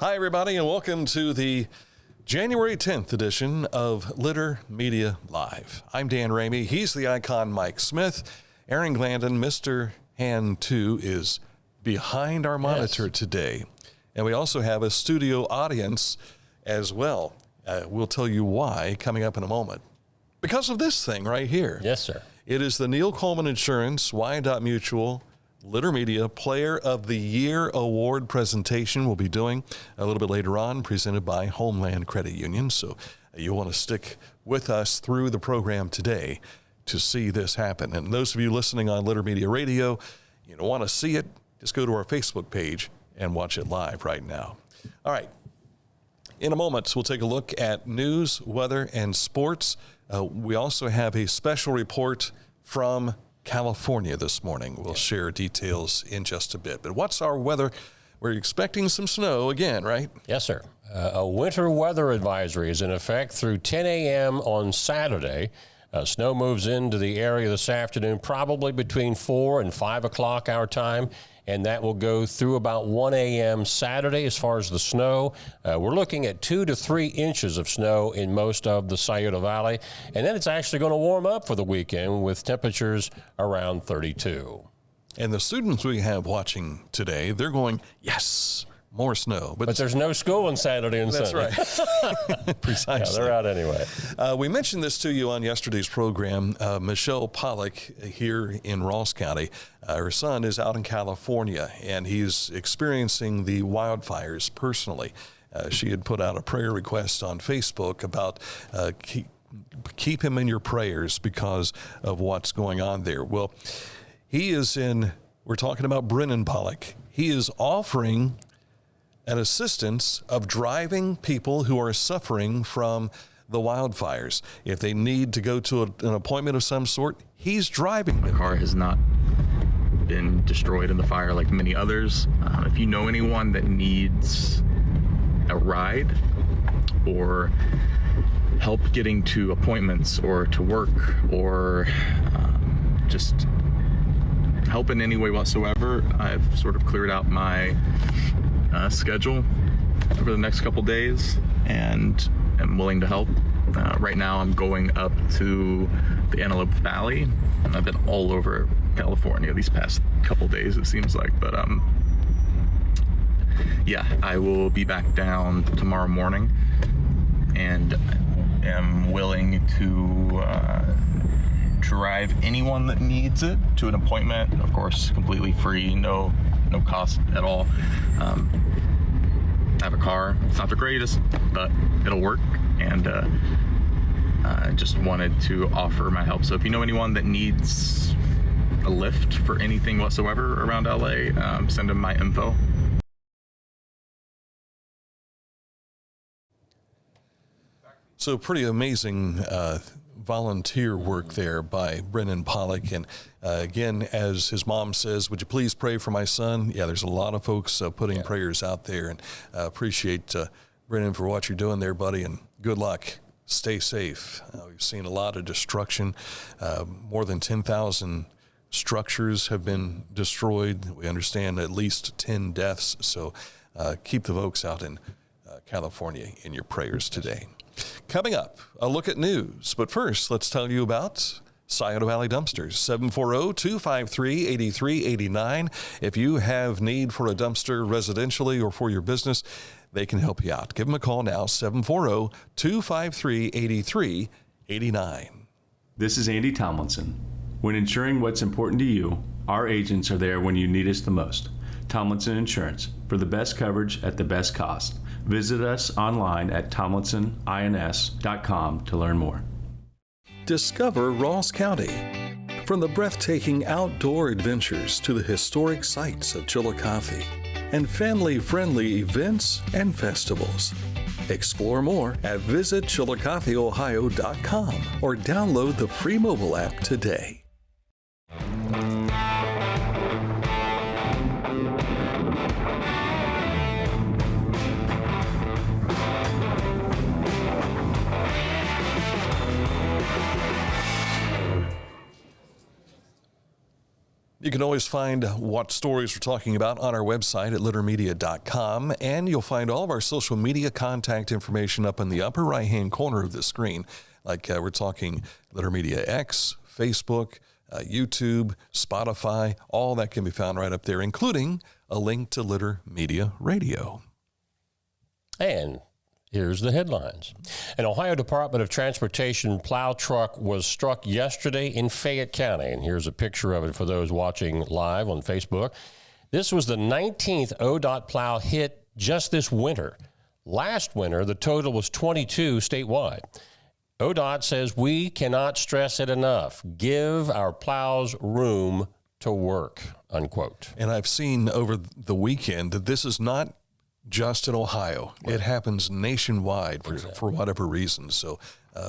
Hi, everybody, and welcome to the January 10th edition of Litter Media Live. I'm Dan Ramey. He's the icon Mike Smith. Aaron Glandon, Mr. Hand 2, is behind our monitor today. And we also have a studio audience as well. We'll tell you why coming up in a moment. Because of this thing right here. Yes, sir. It is the Neil Coleman Insurance, Wyandotte Mutual, Litter Media Player of the Year Award presentation we'll be doing a little bit later on, presented by Homeland Credit Union. So you'll want to stick with us through the program today to see this happen. And those of you listening on Litter Media Radio, you don't want to see it, just go to our Facebook page and watch it live right now. All right. In a moment, we'll take a look at news, weather, and sports. We also have a special report from California this morning. We'll share details in just a bit. But what's our weather? We're expecting some snow again, right? Yes, sir. A winter weather advisory is in effect through 10 a.m. on Saturday. Snow moves into the area this afternoon, probably between 4 and 5 o'clock our time, and that will go through about 1 a.m. Saturday as far as the snow. We're looking at 2 to 3 inches of snow in most of the Scioto Valley, and then it's actually going to warm up for the weekend with temperatures around 32. And the students we have watching today, they're going, yes, more snow. But there's no school on Saturday and Sunday. That's right. Precisely. Yeah, they're out anyway. We mentioned this to you on yesterday's program. Michelle Pollock here in Ross County, her son is out in California, and he's experiencing the wildfires personally. She had put out a prayer request on Facebook about keep him in your prayers because of what's going on there. Well, we're talking about Brennan Pollock. He is offering an assistance of driving people who are suffering from the wildfires. If they need to go to an appointment of some sort, he's driving them. The car has not been destroyed in the fire like many others. If you know anyone that needs a ride or help getting to appointments or to work or just help in any way whatsoever, I've sort of cleared out my schedule over the next couple days and am willing to help. Right now I'm going up to the Antelope Valley. I've been all over California these past couple days, it seems like, but yeah, I will be back down tomorrow morning and am willing to drive anyone that needs it to an appointment, of course, completely free, no cost at all. I have a car. It's not the greatest, but it'll work, and I just wanted to offer my help. So if you know anyone that needs a lift for anything whatsoever around LA, send them my info. So pretty amazing volunteer work there by Brennan Pollock. And again, as his mom says, would you please pray for my son? Yeah, there's a lot of folks putting prayers out there, and appreciate Brennan for what you're doing there, buddy, and good luck. Stay safe. We've seen a lot of destruction. More than 10,000 structures have been destroyed. We understand at least 10 deaths. So keep the folks out in California in your prayers today. Coming up, a look at news. But first, let's tell you about Scioto Valley Dumpsters, 740-253-8389. If you have need for a dumpster residentially or for your business, they can help you out. Give them a call now, 740-253-8389. This is Andy Tomlinson. When ensuring what's important to you, our agents are there when you need us the most. Tomlinson Insurance, for the best coverage at the best cost. Visit us online at tomlinsonins.com to learn more. Discover Ross County. From the breathtaking outdoor adventures to the historic sights of Chillicothe and family-friendly events and festivals. Explore more at visitchillicotheohio.com or download the free mobile app today. You can always find what stories we're talking about on our website at littermedia.com, and you'll find all of our social media contact information up in the upper right-hand corner of the screen. Like we're talking Litter Media X, Facebook, YouTube, Spotify, all that can be found right up there, including a link to Litter Media Radio. And here's the headlines. An Ohio Department of Transportation plow truck was struck yesterday in Fayette County. And here's a picture of it for those watching live on Facebook. This was the 19th ODOT plow hit just this winter. Last winter, the total was 22 statewide. ODOT says we cannot stress it enough. Give our plows room to work, unquote. And I've seen over the weekend that this is not just in Ohio. Right. It happens nationwide for whatever reason. So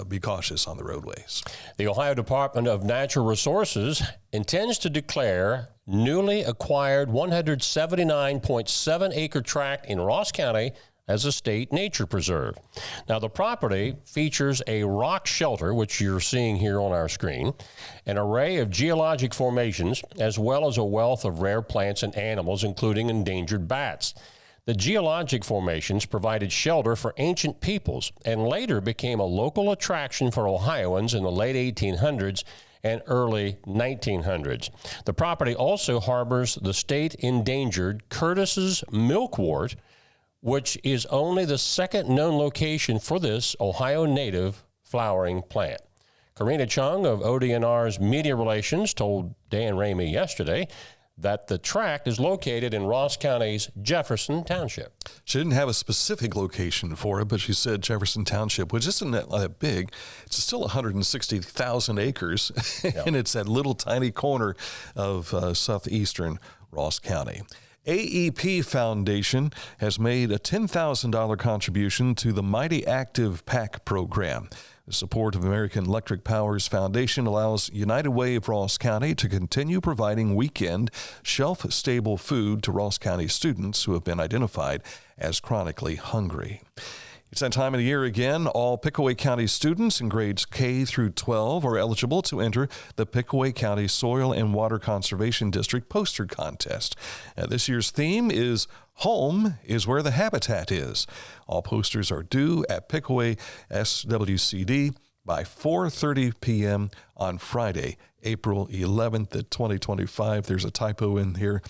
be cautious on the roadways. The Ohio Department of Natural Resources intends to declare newly acquired 179.7 acre tract in Ross County as a state nature preserve. Now, the property features a rock shelter, which you're seeing here on our screen, an array of geologic formations, as well as a wealth of rare plants and animals, including endangered bats. The geologic formations provided shelter for ancient peoples and later became a local attraction for Ohioans in the late 1800s and early 1900s. The property also harbors the state endangered Curtis's milkwort, which is only the second known location for this Ohio native flowering plant. Karina Chung of ODNR's Media Relations told Dan Ramey yesterday that the tract is located in Ross County's Jefferson Township. She didn't have a specific location for it, but she said Jefferson Township, which isn't that big. It's still 160,000 acres, and it's that little tiny corner of southeastern Ross County. AEP Foundation has made a $10,000 contribution to the Mighty Active PAC program. The support of American Electric Power's foundation allows United Way of Ross County to continue providing weekend shelf-stable food to Ross County students who have been identified as chronically hungry. It's that time of the year again. All Pickaway County students in grades K through 12 are eligible to enter the Pickaway County Soil and Water Conservation District poster contest. This year's theme is Home is Where the Habitat Is. All posters are due at Pickaway SWCD by 4:30 p.m. on Friday, April 11th of 2025. There's a typo in here.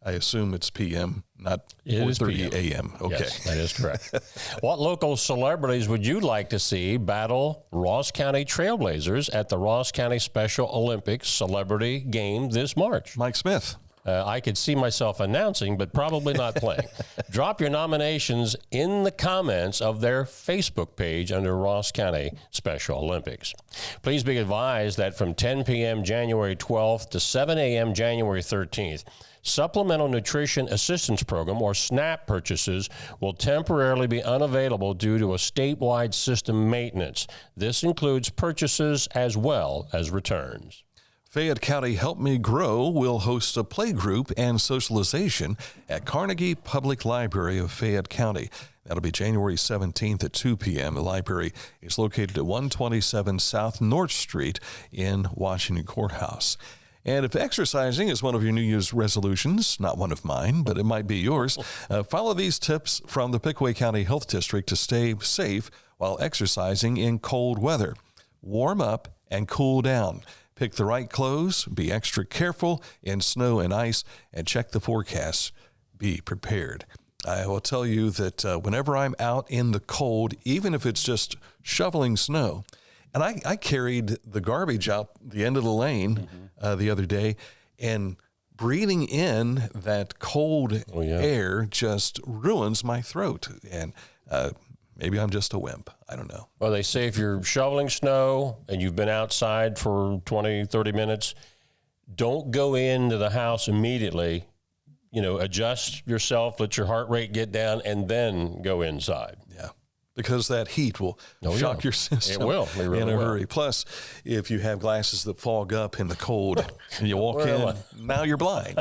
I assume it's p.m., not 4:30 a.m. Okay. Yes, that is correct. What local celebrities would you like to see battle Ross County Trailblazers at the Ross County Special Olympics Celebrity Game this March? Mike Smith. I could see myself announcing, but probably not playing. Drop your nominations in the comments of their Facebook page under Ross County Special Olympics. Please be advised that from 10 p.m. January 12th to 7 a.m. January 13th, Supplemental Nutrition Assistance Program, or SNAP, purchases will temporarily be unavailable due to a statewide system maintenance. This includes purchases as well as returns. Fayette County Help Me Grow will host a playgroup and socialization at Carnegie Public Library of Fayette County. That'll be January 17th at 2 p.m. The library is located at 127 South North Street in Washington Courthouse. And if exercising is one of your New Year's resolutions, not one of mine, but it might be yours, follow these tips from the Pickaway County Health District to stay safe while exercising in cold weather. Warm up and cool down. Pick the right clothes, be extra careful in snow and ice, and check the forecast. Be prepared. I will tell you that whenever I'm out in the cold, even if it's just shoveling snow, and I carried the garbage out the end of the lane the other day, and breathing in that cold air just ruins my throat. And maybe I'm just a wimp. I don't know. Well, they say if you're shoveling snow and you've been outside for 20, 30 minutes, don't go into the house immediately. Adjust yourself, let your heart rate get down, and then go inside. Yeah, because that heat will shock your system. It will. It really in a will. hurry. Plus, if you have glasses that fog up in the cold and you walk in, now you're blind.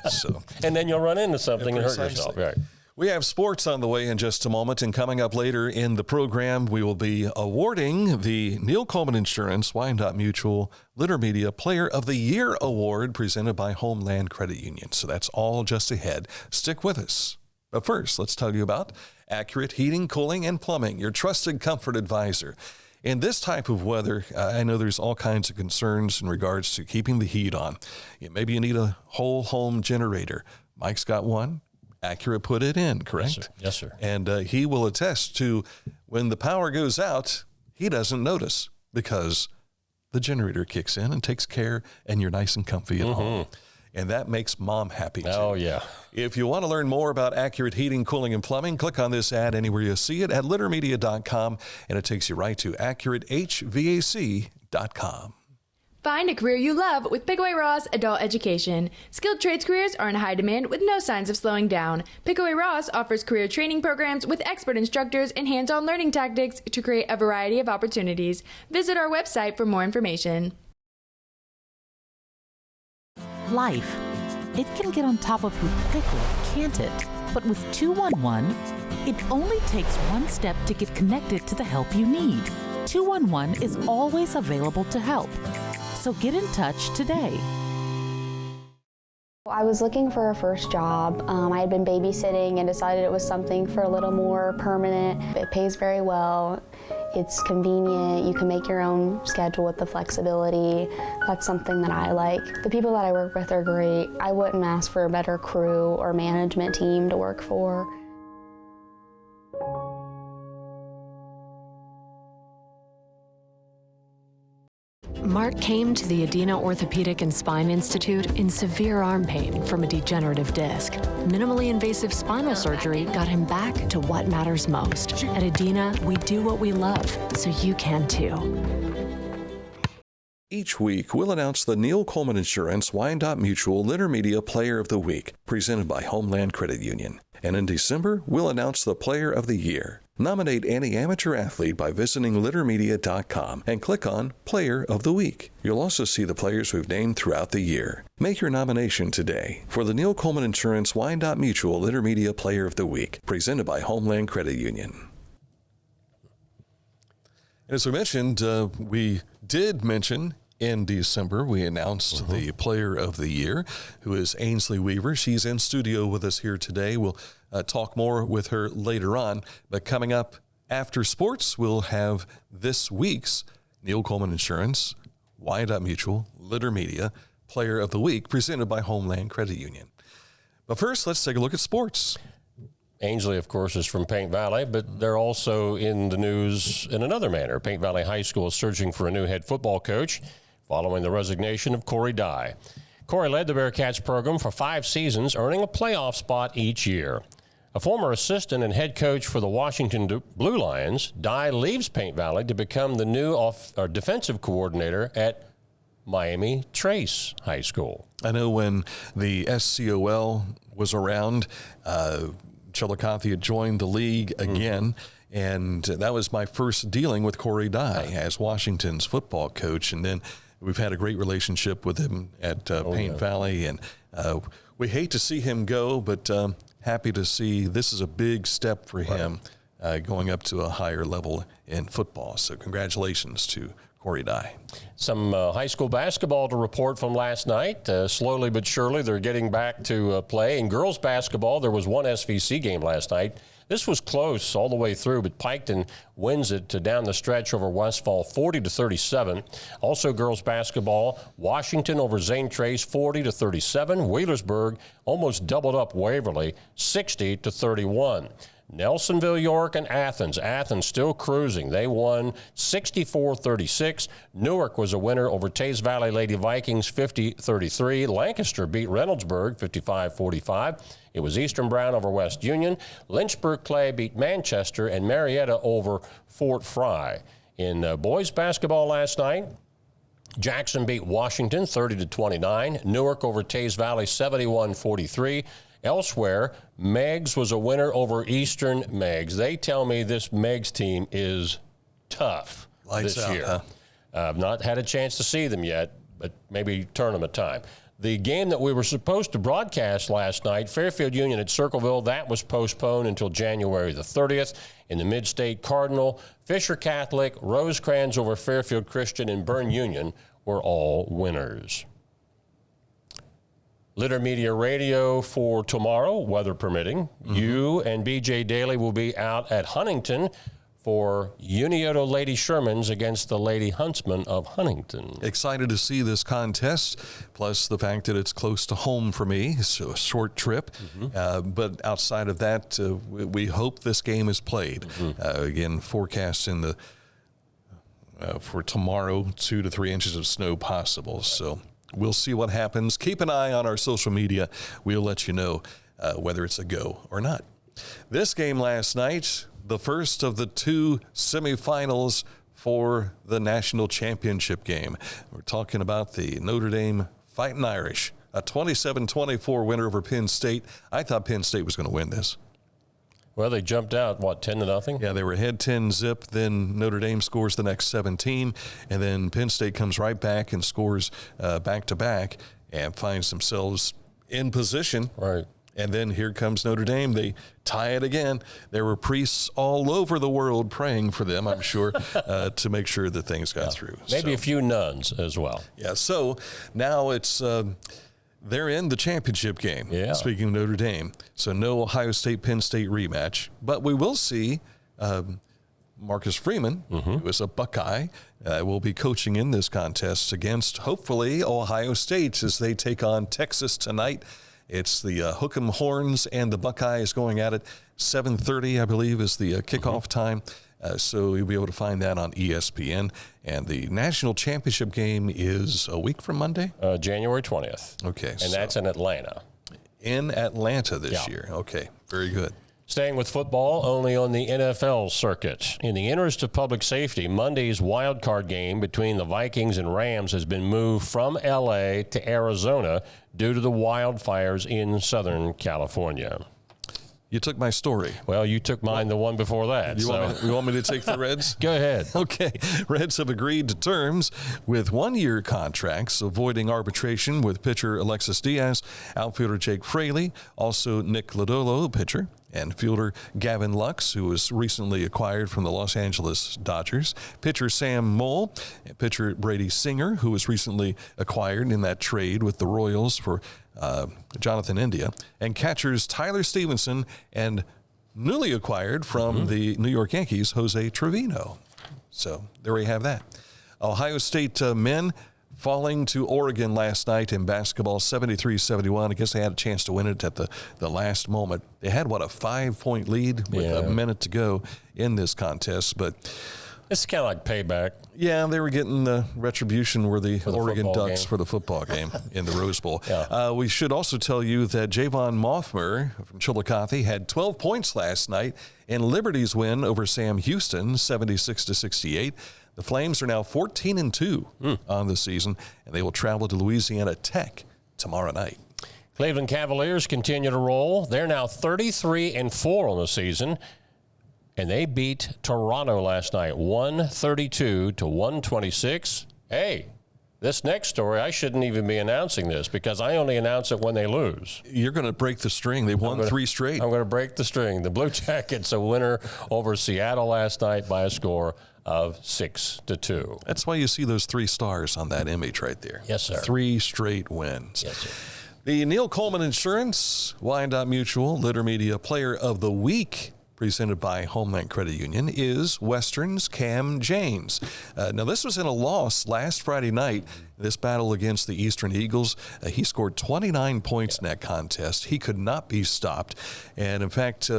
So, and then you'll run into something and hurt yourself. Right. We have sports on the way in just a moment, and coming up later in the program, we will be awarding the Neil Coleman Insurance Wyandotte Mutual Litter Media Player of the Year Award presented by Homeland Credit Union. So that's all just ahead. Stick with us. But first, let's tell you about Accurate Heating, Cooling, and Plumbing, your trusted comfort advisor. In this type of weather, I know there's all kinds of concerns in regards to keeping the heat on. Maybe you need a whole home generator. Mike's got one. Accurate put it in, correct? Yes, sir. And he will attest to when the power goes out, he doesn't notice because the generator kicks in and takes care, and you're nice and comfy at home. And that makes Mom happy, too. Oh, yeah. If you want to learn more about Accurate Heating, Cooling, and Plumbing, click on this ad anywhere you see it at littermedia.com, and it takes you right to AccurateHVAC.com. Find a career you love with Pickaway Ross Adult Education. Skilled trades careers are in high demand with no signs of slowing down. Pickaway Ross offers career training programs with expert instructors and hands-on learning tactics to create a variety of opportunities. Visit our website for more information. Life. It can get on top of you quickly, can't it? But with 211, it only takes one step to get connected to the help you need. 211 is always available to help. So get in touch today. I was looking for a first job. I had been babysitting and decided it was something for a little more permanent. It pays very well. It's convenient. You can make your own schedule with the flexibility. That's something that I like. The people that I work with are great. I wouldn't ask for a better crew or management team to work for. Mark came to the Adina Orthopedic and Spine Institute in severe arm pain from a degenerative disc. Minimally invasive spinal surgery got him back to what matters most. At Adina, we do what we love, so you can too. Each week, we'll announce the Neil Coleman Insurance Wyandotte Mutual Litter Media Player of the Week, presented by Homeland Credit Union. And in December, we'll announce the Player of the Year. Nominate any amateur athlete by visiting littermedia.com and click on Player of the Week. You'll also see the players we've named throughout the year. Make your nomination today for the Neil Coleman Insurance Wyandotte Mutual Litter Media Player of the Week, presented by Homeland Credit Union. As we mentioned, we did mention in December, we announced the Player of the Year, who is Ainsley Weaver. She's in studio with us here today. We'll talk more with her later on. But coming up after sports, we'll have this week's Neil Coleman Insurance, Wyandotte Mutual, Litter Media, Player of the Week, presented by Homeland Credit Union. But first, let's take a look at sports. Ainsley, of course, is from Paint Valley, but they're also in the news in another manner. Paint Valley High School is searching for a new head football coach following the resignation of Corey Dye. Corey led the Bearcats program for 5 seasons, earning a playoff spot each year. A former assistant and head coach for the Washington Blue Lions, Dye leaves Paint Valley to become the new defensive coordinator at Miami Trace High School. I know when the SCOL was around, Chillicothe had joined the league again, and that was my first dealing with Corey Dye as Washington's football coach, and then we've had a great relationship with him at Paint Valley, and we hate to see him go, but happy to see this is a big step for him going up to a higher level in football. So congratulations to Corey Dye. Some high school basketball to report from last night. Slowly but surely, they're getting back to play. In girls basketball, there was one SVC game last night. This was close all the way through, but Piketon wins it down the stretch over Westfall, 40-37. Also, girls basketball, Washington over Zane Trace, 40-37. Wheelersburg almost doubled up Waverly, 60-31. Nelsonville, York, and Athens. Athens still cruising. They won 64-36. Newark was a winner over Taze Valley Lady Vikings, 50-33. Lancaster beat Reynoldsburg, 55-45. It was Eastern Brown over West Union. Lynchburg Clay beat Manchester, and Marietta over Fort Fry. In boys basketball last night, Jackson beat Washington, 30-29. Newark over Taze Valley, 71-43. Elsewhere, Meigs was a winner over Eastern Meigs. They tell me this Meigs team is tough this year. I've not had a chance to see them yet, but maybe tournament time. The game that we were supposed to broadcast last night, Fairfield Union at Circleville, that was postponed until January the 30th. In the Mid-State Cardinal, Fisher Catholic, Rosecrans over Fairfield Christian, and Bern Union were all winners. Litter Media Radio for tomorrow, weather permitting. You and BJ Daly will be out at Huntington for Unioto Lady Shermans against the Lady Huntsmen of Huntington. Excited to see this contest, plus the fact that it's close to home for me, so a short trip. But outside of that, we hope this game is played. Again, forecasting the for tomorrow, 2 to 3 inches of snow possible. So we'll see what happens. Keep an eye on our social media. We'll let you know whether it's a go or not. This game last night, the first of the 2 semifinals for the national championship game. We're talking about the Notre Dame Fighting Irish, a 27-24 winner over Penn State. I thought Penn State was going to win this. Well, they jumped out, 10-0? Yeah, they were ahead 10-zip. Then Notre Dame scores the next 17, and then Penn State comes right back and scores back-to-back and finds themselves in position. Right. And then here comes Notre Dame. They tie it again. There were priests all over the world praying for them, I'm sure, to make sure that things got through. Maybe a few nuns as well. Yeah, so now it's they're in the championship game, speaking of Notre Dame. So no Ohio State-Penn State rematch. But we will see Marcus Freeman, who is a Buckeye, will be coaching in this contest against, hopefully, Ohio State as they take on Texas tonight. It's the Hook'em Horns and the Buckeyes going at it. 7:30, I believe, is the kickoff time. So you'll be able to find that on ESPN. And the national championship game is a week from Monday? January 20th. Okay. And that's in Atlanta. In Atlanta this year. Okay, very good. Staying with football, only on the NFL circuit. In the interest of public safety, Monday's wild card game between the Vikings and Rams has been moved from L.A. to Arizona due to the wildfires in Southern California. You took my story. Well, you took mine, the one before that. You want me to take the Reds? Go ahead. Okay. Reds have agreed to terms with 1-year contracts, avoiding arbitration with pitcher Alexis Diaz, outfielder Jake Fraley, also Nick Lodolo, pitcher, and fielder Gavin Lux, who was recently acquired from the Los Angeles Dodgers, pitcher Sam Moll, and pitcher Brady Singer, who was recently acquired in that trade with the Royals for Jonathan India, and catchers Tyler Stevenson and newly acquired from the New York Yankees, Jose Trevino. So there we have that. Ohio State men falling to Oregon last night in basketball, 73-71. I guess they had a chance to win it at the last moment. They had, a 5-point lead with a minute to go in this contest, but it's kind of like payback. Yeah, they were getting the retribution were the Oregon Ducks for the football game in the Rose Bowl. We should also tell you that Javon Mothmer from Chillicothe had 12 points last night in Liberty's win over Sam Houston, 76-68. The Flames are now 14-2 on the season, and they will travel to Louisiana Tech tomorrow night. Cleveland Cavaliers continue to roll. They're now 33-4 on the season. And they beat Toronto last night, 132-126. Hey, this next story, I shouldn't even be announcing this because I only announce it when they lose. You're going to break the string. They won 3 straight. I'm going to break the string. The Blue Jackets a winner over Seattle last night by a score of 6-2. That's why you see those 3 stars on that image right there. Yes, sir. 3 straight wins. Yes, sir. The Neil Coleman Insurance, Wyandotte Mutual, Litter Media Player of the Week, presented by Homeland Credit Union, is Western's Cam James. Now, this was in a loss last Friday night, this battle against the Eastern Eagles. He scored 29 points in that contest. He could not be stopped. And, in fact,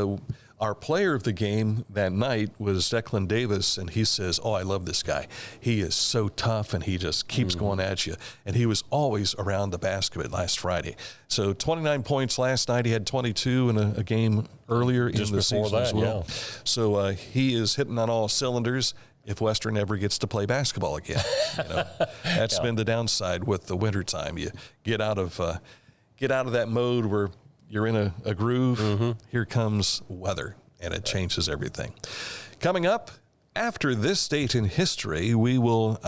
our player of the game that night was Declan Davis, and he says, I love this guy. He is so tough, and he just keeps going at you. And he was always around the basket last Friday. So 29 points last night. He had 22 in a game earlier in the season as well. Yeah. So he is hitting on all cylinders if Western ever gets to play basketball again. That's been the downside with the wintertime. You get out of that mode where you're in a groove. Here comes weather, and it changes everything. Coming up, after this date in history, we will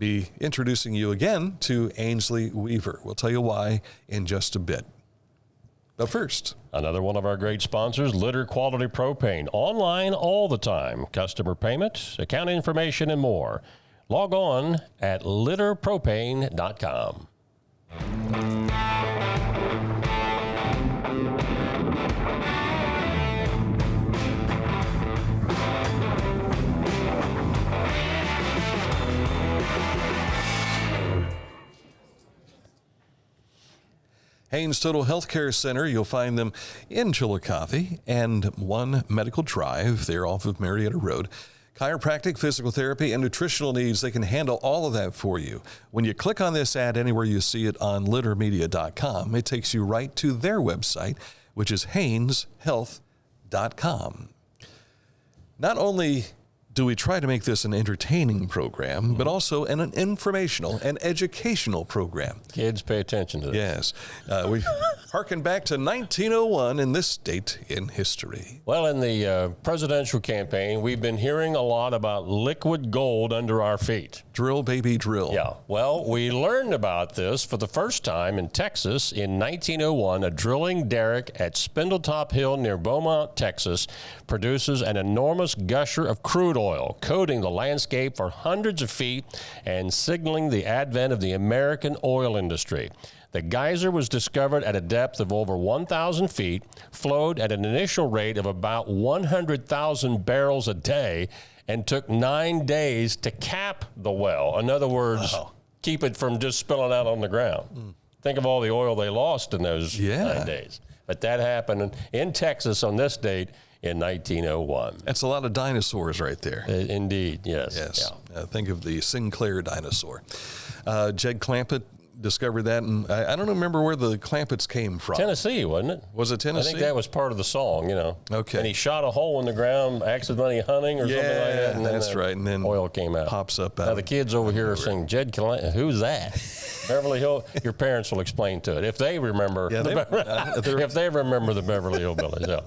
be introducing you again to Ainsley Weaver. We'll tell you why in just a bit. But first, another one of our great sponsors, Litter Quality Propane. Online all the time. Customer payment, account information, and more. Log on at litterpropane.com. Haynes Total Healthcare Center, you'll find them in Chillicothe and One Medical Drive. They're off of Marietta Road. Chiropractic, physical therapy, and nutritional needs, they can handle all of that for you. When you click on this ad anywhere you see it on littermedia.com, it takes you right to their website, which is hayneshealth.com. Not only do we try to make this an entertaining program, but also an informational and educational program. Kids, pay attention to this. Yes. We harken back to 1901 in this date in history. Well, in the presidential campaign, we've been hearing a lot about liquid gold under our feet. Drill, baby, drill. Yeah. Well, we learned about this for the first time in Texas in 1901. A drilling derrick at Spindletop Hill near Beaumont, Texas, produces an enormous gusher of crude oil, coating the landscape for hundreds of feet and signaling the advent of the American oil industry. The geyser was discovered at a depth of over 1,000 feet, flowed at an initial rate of about 100,000 barrels a day, and took 9 days to cap the well. In other words, keep it from just spilling out on the ground. Think of all the oil they lost in those 9 days. But that happened in Texas on this date in 1901. That's a lot of dinosaurs right there. Indeed, yes. Yes. Yeah. Think of the Sinclair dinosaur. Jed Clampett discovered that, and I don't remember where the Clampetts came from. Tennessee, wasn't it? Was it Tennessee? I think that was part of the song, you know. Okay. And he shot a hole in the ground, accidentally hunting or something like that. And that's right. And then oil came out. Pops up out. Now the kids over here are saying, Jed Clampett, who's that? Beverly Hill. Your parents will explain to it if they remember. If they remember the Beverly Hillbillies. Yeah.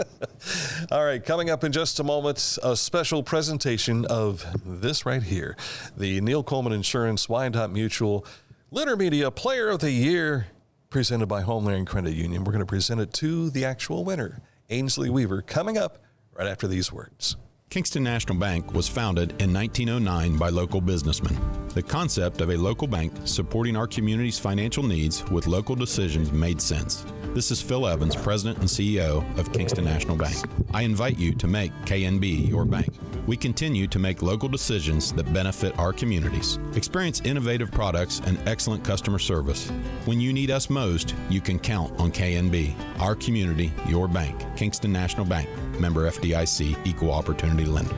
All right, coming up in just a moment, a special presentation of this right here, the Neil Coleman Insurance Wyandotte Mutual Litter Media Player of the Year, presented by Homeland Credit Union. We're going to present it to the actual winner, Ainsley Weaver, coming up right after these words. Kingston National Bank was founded in 1909 by local businessmen. The concept of a local bank supporting our community's financial needs with local decisions made sense. This is Phil Evans, President and CEO of Kingston National Bank. I invite you to make KNB your bank. We continue to make local decisions that benefit our communities. Experience innovative products and excellent customer service. When you need us most, you can count on KNB. Our community, your bank. Kingston National Bank. Member FDIC, Equal Opportunity Lender.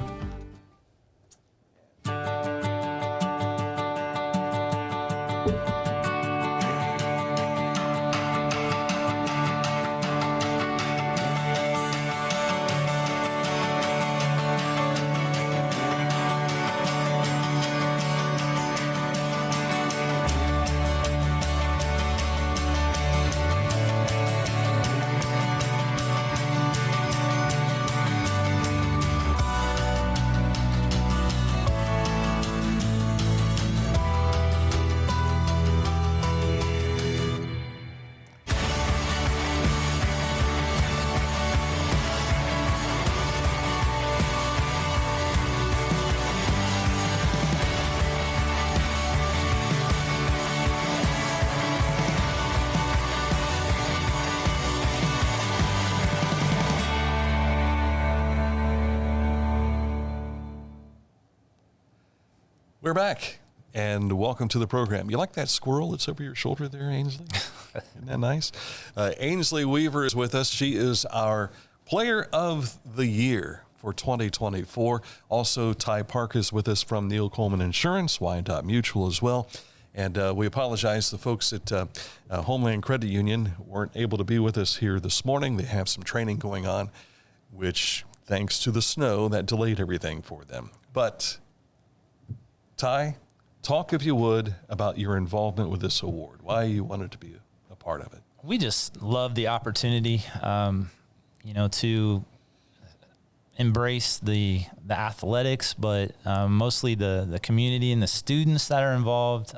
We're back, and welcome to the program. You like that squirrel that's over your shoulder there, Ainsley? Isn't that nice? Ainsley Weaver is with us. She is our Player of the Year for 2024. Also, Ty Park is with us from Neil Coleman Insurance, Wyandotte Mutual as well. And we apologize. The folks at Homeland Credit Union weren't able to be with us here this morning. They have some training going on, which, thanks to the snow, that delayed everything for them. But Ty, talk, if you would, about your involvement with this award, why you wanted to be a part of it. We just love the opportunity, to embrace the athletics, but mostly the community and the students that are involved.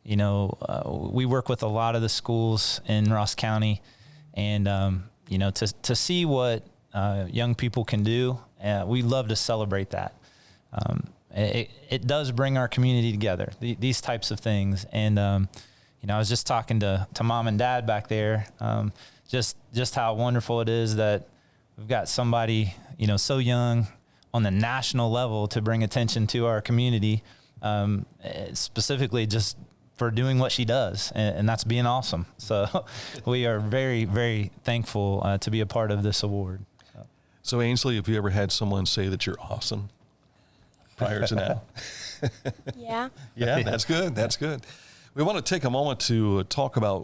We work with a lot of the schools in Ross County, and to see what young people can do, we love to celebrate that. It does bring our community together, these types of things. And I was just talking to Mom and Dad back there, just how wonderful it is that we've got somebody so young on the national level to bring attention to our community, specifically just for doing what she does, and that's being awesome. So we are very, very thankful to be a part of this award. So Ainsley, have you ever had someone say that you're awesome prior to now? Yeah. Yeah, that's good. That's good. We want to take a moment to talk about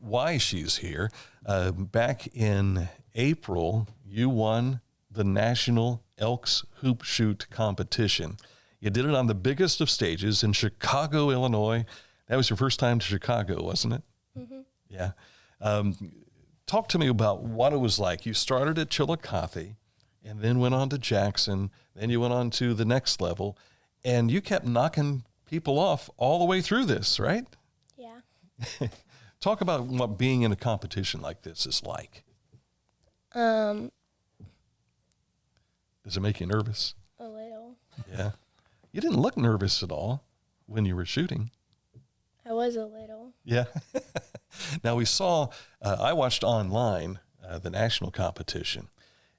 why she's here. Back in April, you won the National Elks Hoop Shoot competition. You did it on the biggest of stages in Chicago, Illinois. That was your first time to Chicago, wasn't it? Mm-hmm. Yeah. Talk to me about what it was like. You started at Chillicothe and then went on to Jackson. Then you went on to the next level, and you kept knocking people off all the way through this, right? Yeah. Talk about what being in a competition like this is like. Does it make you nervous? A little. Yeah. You didn't look nervous at all when you were shooting. I was a little. Yeah. Now we saw, I watched online the national competition,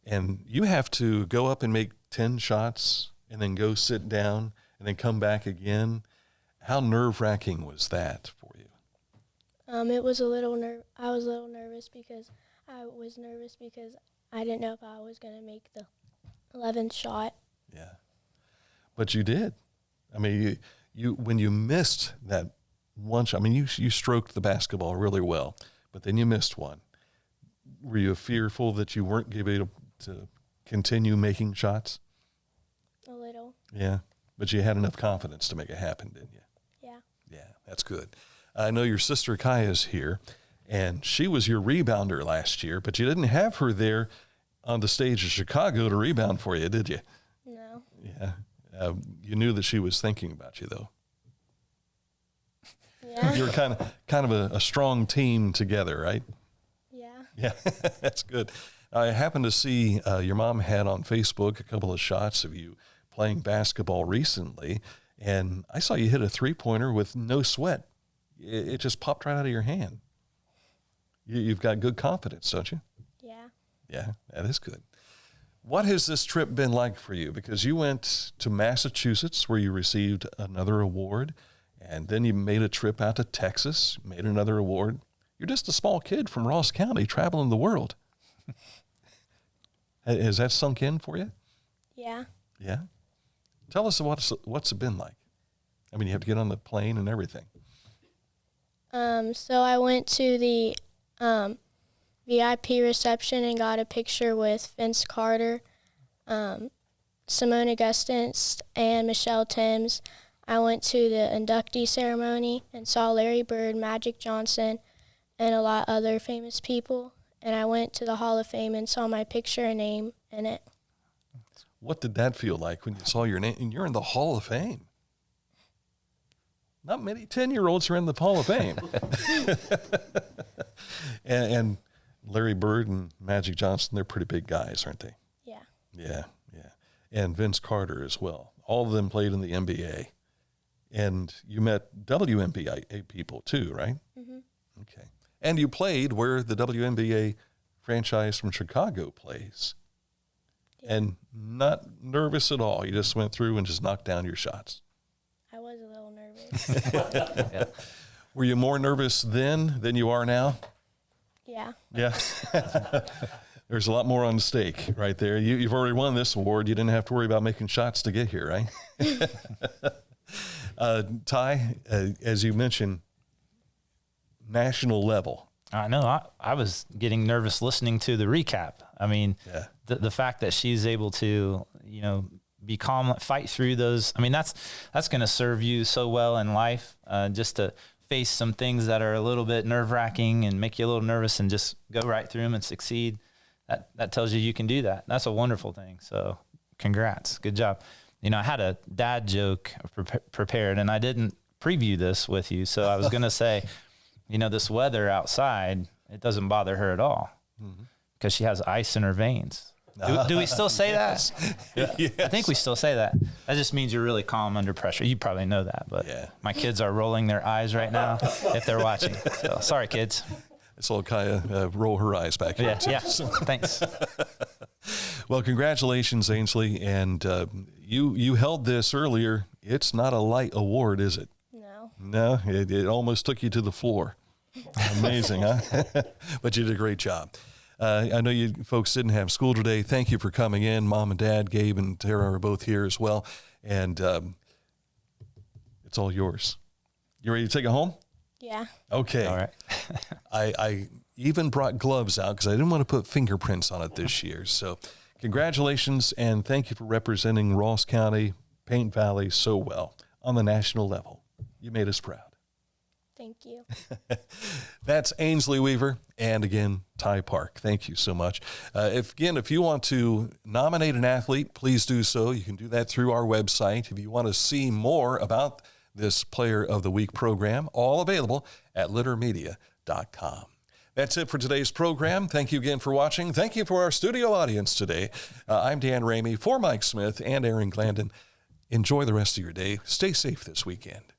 and you have to go up and make 10 shots and then go sit down and then come back again. How nerve-wracking was that for you? It was a little I was a little nervous because I didn't know if I was going to make the 11th shot. Yeah. But you did. I mean, you when you missed that one shot, I mean, you stroked the basketball really well, but then you missed one. Were you fearful that you weren't going to be able to continue making shots? A little. Yeah. But you had enough confidence to make it happen, didn't you? Yeah. Yeah, that's good. I know your sister Kaya's here, and she was your rebounder last year, but you didn't have her there on the stage of Chicago to rebound for you, did you? No. Yeah. You knew that she was thinking about you, though. Yeah. You were kind of a strong team together, right? Yeah. Yeah, that's good. I happened to see your mom had on Facebook a couple of shots of you playing basketball recently, and I saw you hit a three-pointer with no sweat. It just popped right out of your hand. You've got good confidence, don't you? Yeah. Yeah, that is good. What has this trip been like for you? Because you went to Massachusetts where you received another award, and then you made a trip out to Texas, made another award. You're just a small kid from Ross County traveling the world. Has that sunk in for you? Yeah. Yeah. Tell us what's it been like. I mean, you have to get on the plane and everything. So I went to the VIP reception and got a picture with Vince Carter, Simone Augustus, and Michelle Timms. I went to the inductee ceremony and saw Larry Bird, Magic Johnson, and a lot of other famous people. And I went to the Hall of Fame and saw my picture and name in it. What did that feel like when you saw your name? And you're in the Hall of Fame. Not many 10-year-olds are in the Hall of Fame. and Larry Bird and Magic Johnson, they're pretty big guys, aren't they? Yeah. Yeah, yeah. And Vince Carter as well. All of them played in the NBA. And you met WNBA people too, right? Mm-hmm. Okay. And you played where the WNBA franchise from Chicago plays. Yeah. And not nervous at all. You just went through and just knocked down your shots. I was a little nervous. Yeah. Were you more nervous then than you are now? Yeah. Yeah. There's a lot more on stake right there. You've already won this award. You didn't have to worry about making shots to get here, right? Ty, as you mentioned, national level. I know. I was getting nervous listening to the recap. I mean, yeah. the fact that she's able to, be calm, fight through those. I mean, that's going to serve you so well in life, just to face some things that are a little bit nerve-wracking and make you a little nervous and just go right through them and succeed. that tells you can do that. That's a wonderful thing. So congrats. Good job. You know, I had a dad joke prepared, and I didn't preview this with you. So I was going to say, you know, this weather outside, it doesn't bother her at all because she has ice in her veins. Do we still say that? Yes. I think we still say that. That just means you're really calm under pressure. You probably know that, but my kids are rolling their eyes right now if they're watching. So sorry, kids. This will kind of roll her eyes back here. Yeah. Thanks. Well, congratulations, Ainsley. And you held this earlier. It's not a light award, is it? No, it almost took you to the floor. Amazing, huh? But you did a great job. I know you folks didn't have school today. Thank you for coming in. Mom and Dad, Gabe and Tara are both here as well. And it's all yours. You ready to take it home? Yeah. Okay. All right. I even brought gloves out because I didn't want to put fingerprints on it this year. So congratulations, and thank you for representing Ross County, Paint Valley so well on the national level. You made us proud. Thank you. That's Ainsley Weaver and, again, Ty Park. Thank you so much. If you want to nominate an athlete, please do so. You can do that through our website. If you want to see more about this Player of the Week program, all available at littermedia.com. That's it for today's program. Thank you again for watching. Thank you for our studio audience today. I'm Dan Ramey for Mike Smith and Aaron Glandon. Enjoy the rest of your day. Stay safe this weekend.